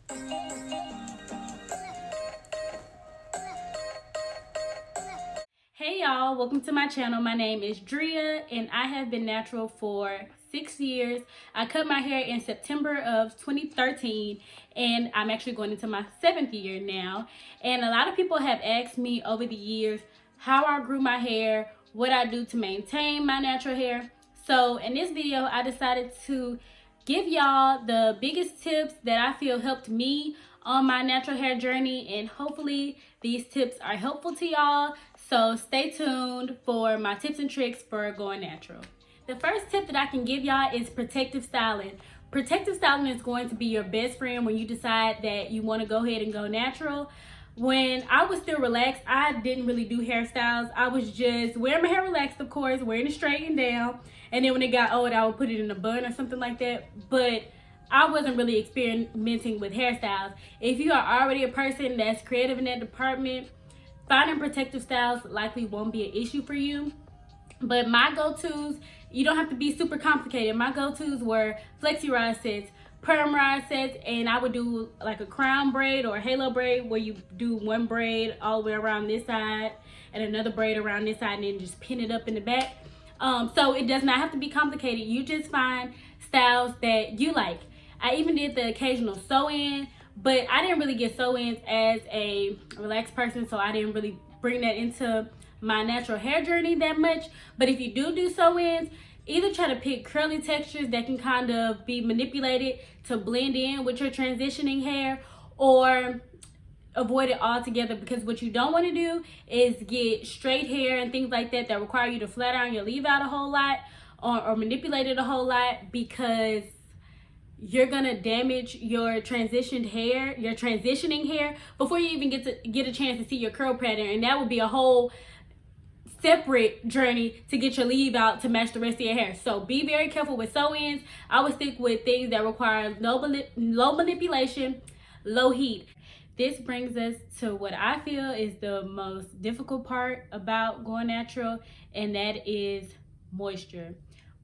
Hey y'all, welcome to my channel. My name is Drea and I have been natural for 6 years. I cut my hair in September of 2013 and I'm actually going into my 7th year now. And a lot of people have asked me over the years how I grew my hair, what I do to maintain my natural hair. So in this video, I decided to give y'all the biggest tips that I feel helped me on my natural hair journey, and hopefully these tips are helpful to y'all. So stay tuned for my tips and tricks for going natural. The first tip that I can give y'all is protective styling. Protective styling is going to be your best friend when you decide that you want to go ahead and go natural. When I was still relaxed, I didn't really do hairstyles. I was just wearing my hair relaxed, of course, wearing it straight and down. And then when it got old, I would put it in a bun or something like that. But I wasn't really experimenting with hairstyles. If you are already a person that's creative in that department, finding protective styles likely won't be an issue for you. But my go-tos, you don't have to be super complicated. My go-tos were flexi rod sets, perm rod sets, and I would do like a crown braid or a halo braid where you do one braid all the way around this side and another braid around this side and then just pin it up in the back. So it does not have to be complicated. You just find styles that you like. I even did the occasional sew-in, but I didn't really get sew-ins as a relaxed person, so I didn't really bring that into my natural hair journey that much. But if you do sew-ins, either try to pick curly textures that can kind of be manipulated to blend in with your transitioning hair, or avoid it altogether, because what you don't want to do is get straight hair and things like that that require you to flat iron your leave out a whole lot or manipulate it a whole lot, because you're gonna damage your transitioning hair before you even get a chance to see your curl pattern, and that would be a whole separate journey to get your leave out to match the rest of your hair. So be very careful with sew-ins. I would stick with things that require low manipulation, low heat. This brings us to what I feel is the most difficult part about going natural, and that is moisture.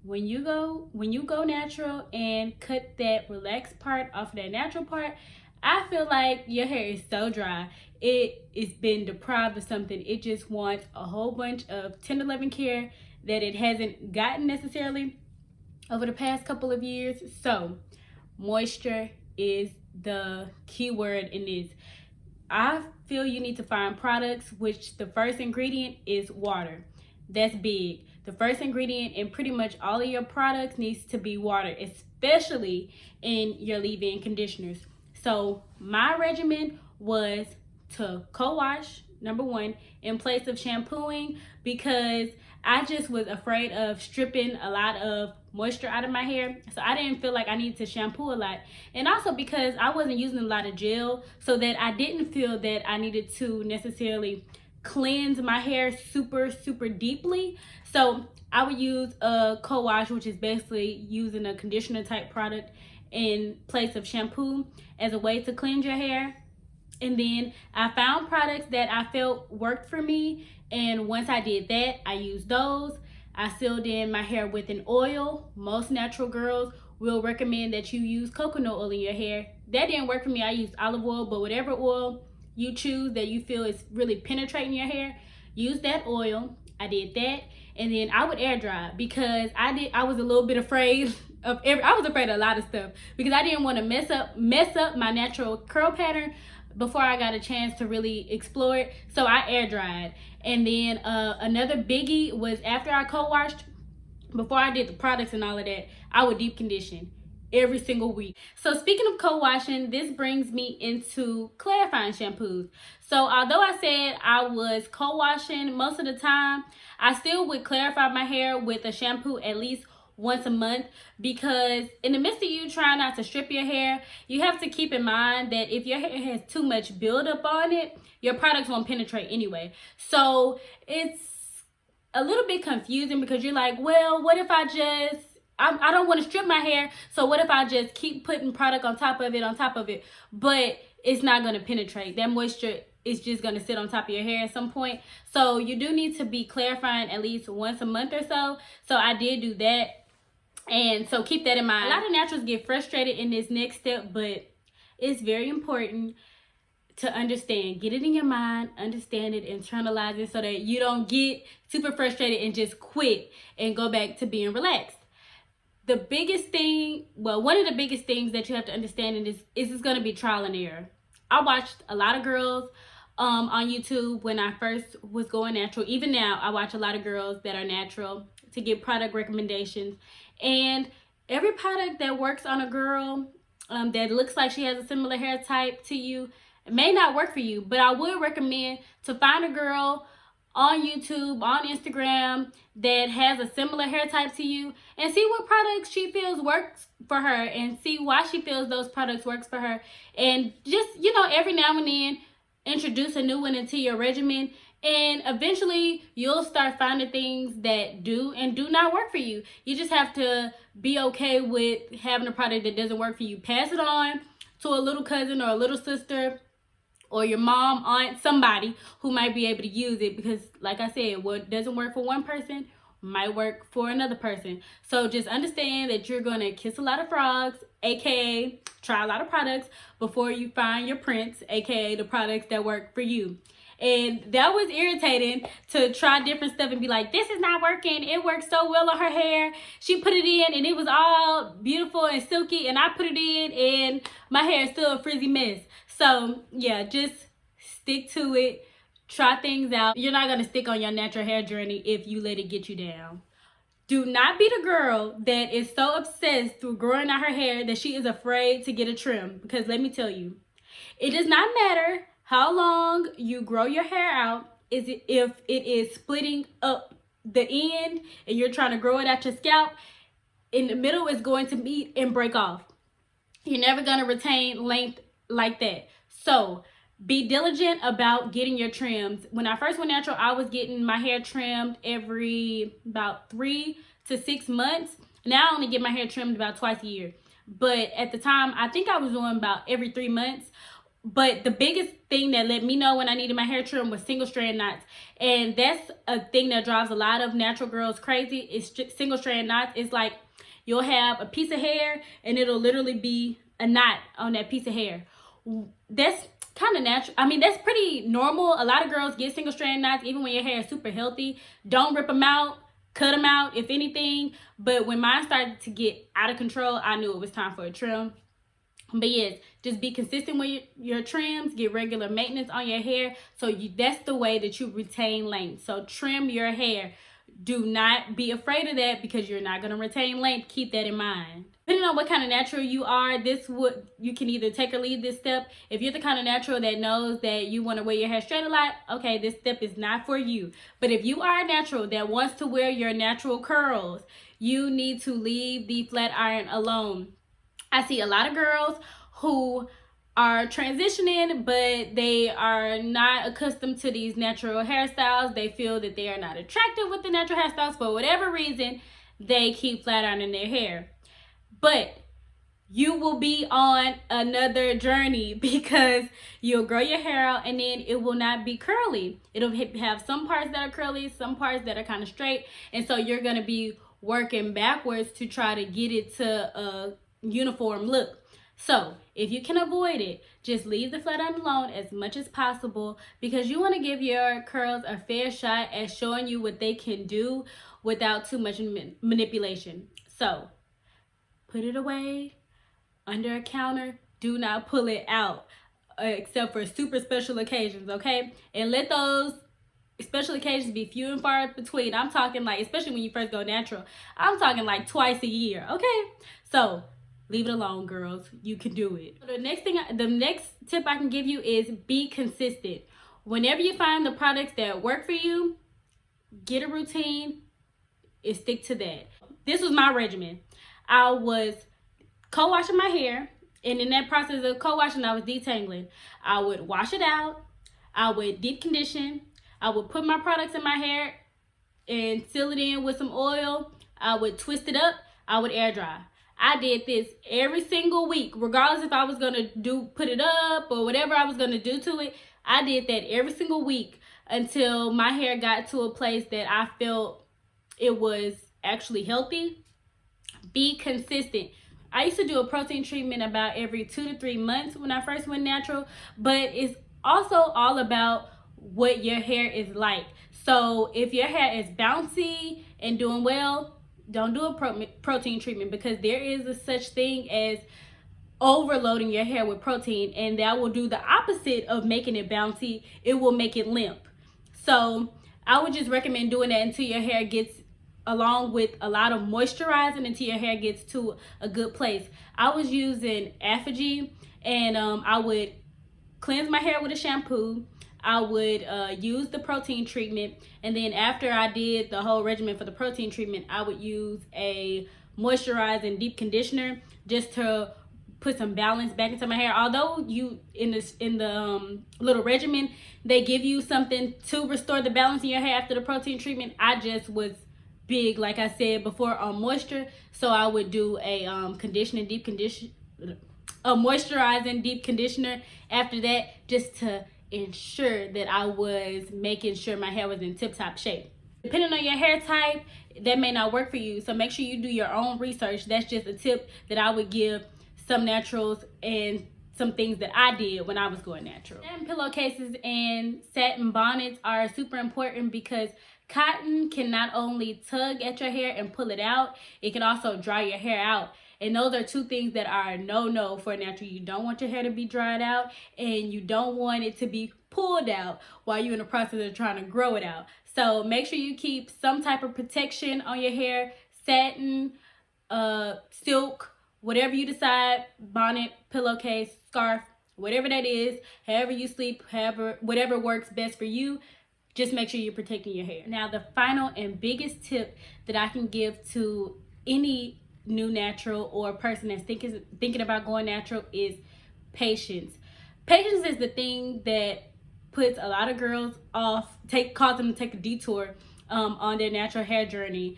When you go natural and cut that relaxed part off of that natural part, I feel like your hair is so dry. It's been deprived of something. It just wants a whole bunch of tender loving care that it hasn't gotten necessarily over the past couple of years. So moisture is the key word in this. I feel you need to find products which the first ingredient is water. That's big. The first ingredient in pretty much all of your products needs to be water, especially in your leave-in conditioners. So my regimen was to co-wash, number one, in place of shampooing, because I just was afraid of stripping a lot of moisture out of my hair. So I didn't feel like I needed to shampoo a lot. And also because I wasn't using a lot of gel, so that I didn't feel that I needed to necessarily cleanse my hair super deeply. So I would use a co-wash, which is basically using a conditioner type product in place of shampoo as a way to cleanse your hair. And then I found products that I felt worked for me, and once I did that, I used those. I sealed in my hair with an oil. Most natural girls will recommend that you use coconut oil in your hair. That didn't work for me. I used olive oil, but whatever oil you choose that you feel is really penetrating your hair, use that oil. I did that, and then I would air dry, because I was a little bit afraid of I was afraid of a lot of stuff, because I didn't want to mess up my natural curl pattern before I got a chance to really explore it. So I air dried. And then another biggie was, after I co-washed, before I did the products and all of that, I would deep condition every single week. So speaking of co-washing, this brings me into clarifying shampoos. So although I said I was co-washing most of the time, I still would clarify my hair with a shampoo at least once a month, because in the midst of you trying not to strip your hair, you have to keep in mind that if your hair has too much buildup on it, your products won't penetrate anyway. So it's a little bit confusing, because you're like, well, what if I don't want to strip my hair, so what if I just keep putting product on top of it, but it's not going to penetrate. That moisture is just going to sit on top of your hair at some point. So you do need to be clarifying at least once a month or so. So I did do that. And so keep that in mind. A lot of naturals get frustrated in this next step, but it's very important to understand. Get it in your mind, understand it, internalize it, so that you don't get super frustrated and just quit and go back to being relaxed. The biggest thing, well, one of the biggest things that you have to understand is it's going to be trial and error. I watched a lot of girls on YouTube when I first was going natural. Even now, I watch a lot of girls that are natural to get product recommendations. And every product that works on a girl that looks like she has a similar hair type to you may not work for you. But I would recommend to find a girl on YouTube, on Instagram, that has a similar hair type to you, and see what products she feels works for her, and see why she feels those products works for her. And just, you know, every now and then introduce a new one into your regimen, and eventually you'll start finding things that do and do not work for you. You just have to be okay with having a product that doesn't work for you. Pass it on to a little cousin or a little sister or your mom, aunt, somebody who might be able to use it, because like I said, what doesn't work for one person might work for another person. So just understand that you're going to kiss a lot of frogs, aka try a lot of products before you find your prince, aka the products that work for you. And that was irritating to try different stuff and be like, this is not working. It works so well on her hair. She put it in and it was all beautiful and silky, and I put it in and my hair is still a frizzy mess. So yeah, just stick to it. Try things out. You're not going to stick on your natural hair journey if you let it get you down. Do not be the girl that is so obsessed with growing out her hair that she is afraid to get a trim. Because let me tell you, it does not matter how long you grow your hair out, if it is splitting up the end and you're trying to grow it out your scalp, in the middle is going to meet and break off. You're never going to retain length like that. So be diligent about getting your trims. When I first went natural, I was getting my hair trimmed every about 3 to 6 months. Now I only get my hair trimmed about twice a year. But at the time, I think I was doing about every 3 months. But the biggest thing that let me know when I needed my hair trim was single strand knots. And that's a thing that drives a lot of natural girls crazy, is single strand knots. It's like you'll have a piece of hair and it'll literally be a knot on that piece of hair. That's kind of natural. I mean, that's pretty normal. A lot of girls get single strand knots even when your hair is super healthy. Don't rip them out. Cut them out, if anything. But when mine started to get out of control, I knew it was time for a trim. But yes, just be consistent with your trims. Get regular maintenance on your hair. So that's the way that you retain length. So trim your hair. Do not be afraid of that, because you're not going to retain length. Keep that in mind. Depending on what kind of natural you are, you can either take or leave this step. If you're the kind of natural that knows that you want to wear your hair straight a lot, okay, this step is not for you. But if you are a natural that wants to wear your natural curls, you need to leave the flat iron alone. I see a lot of girls who are transitioning, but they are not accustomed to these natural hairstyles. They feel that they are not attractive with the natural hairstyles. For whatever reason, they keep flat ironing their hair. But you will be on another journey, because you'll grow your hair out and then it will not be curly. It'll have some parts that are curly, some parts that are kind of straight. And so you're going to be working backwards to try to get it to a uniform look. So if you can avoid it, just leave the flat iron alone as much as possible, because you want to give your curls a fair shot at showing you what they can do without too much manipulation. So put it away under a counter. Do not pull it out except for super special occasions, okay? And let those special occasions be few and far between. I'm talking like, especially when you first go natural, I'm talking like twice a year, okay? So leave it alone, girls. You can do it. The next tip I can give you is be consistent. Whenever you find the products that work for you, get a routine and stick to that. This was my regimen. I was co-washing my hair, and in that process of co-washing, I was detangling. I would wash it out. I would deep condition. I would put my products in my hair and seal it in with some oil. I would twist it up. I would air dry. I did this every single week, regardless if I was going to put it up or whatever I was going to do to it. I did that every single week until my hair got to a place that I felt it was actually healthy. Be consistent. I used to do a protein treatment about every 2 to 3 months when I first went natural, but it's also all about what your hair is like. So if your hair is bouncy and doing well, don't do a protein treatment, because there is a such thing as overloading your hair with protein, and that will do the opposite of making it bouncy. It will make it limp. So I would just recommend doing that until your hair gets, along with a lot of moisturizing, until your hair gets to a good place. I was using FAQs, and I would cleanse my hair with a shampoo. I would use the protein treatment, and then after I did the whole regimen for the protein treatment, I would use a moisturizing deep conditioner just to put some balance back into my hair. Although you in the little regimen, they give you something to restore the balance in your hair after the protein treatment, I just was big, like I said before, on moisture. So I would do a a moisturizing deep conditioner after that, just to ensure that I was making sure my hair was in tip-top shape. Depending on your hair type, that may not work for you, so make sure you do your own research. That's just a tip that I would give some naturals and some things that I did when I was going natural. Satin pillowcases and satin bonnets are super important, because cotton can not only tug at your hair and pull it out, it can also dry your hair out. And those are two things that are no for natural. You don't want your hair to be dried out, and you don't want it to be pulled out while you're in the process of trying to grow it out. So make sure you keep some type of protection on your hair. Satin, silk, whatever you decide, bonnet, pillowcase, scarf, whatever that is, however you sleep, whatever works best for you, just make sure you're protecting your hair. Now, the final and biggest tip that I can give to any new natural or person that's thinking about going natural is patience. Patience is the thing that puts a lot of girls off, cause them to take a detour on their natural hair journey.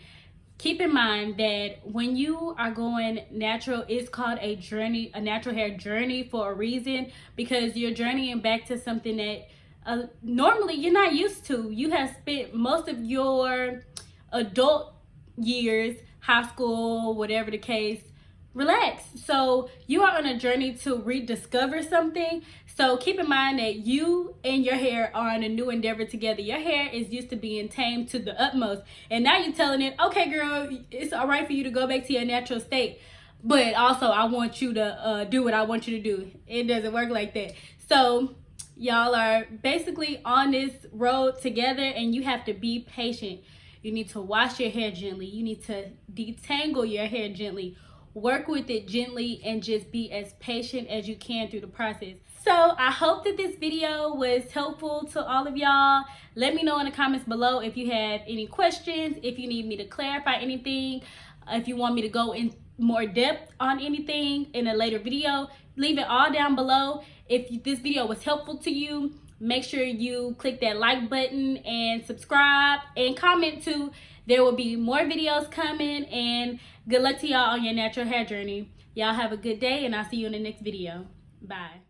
Keep in mind that when you are going natural, it's called a journey, a natural hair journey, for a reason, because you're journeying back to something that normally you're not used to. You have spent most of your adult years, high school, whatever the case, relax. So you are on a journey to rediscover something. So keep in mind that you and your hair are on a new endeavor together. Your hair is used to being tamed to the utmost, and now you're telling it, okay girl, it's all right for you to go back to your natural state, but also I want you to do what I want you to do. It doesn't work like that. So y'all are basically on this road together, and you have to be patient. You need to wash your hair gently. You need to detangle your hair gently. Work with it gently, and just be as patient as you can through the process. So I hope that this video was helpful to all of y'all. Let me know in the comments below if you have any questions, if you need me to clarify anything, if you want me to go in more depth on anything in a later video. Leave it all down below. If this video was helpful to you, make sure you click that like button and subscribe and comment too. There will be more videos coming, and good luck to y'all on your natural hair journey. Y'all have a good day, and I'll see you in the next video. Bye.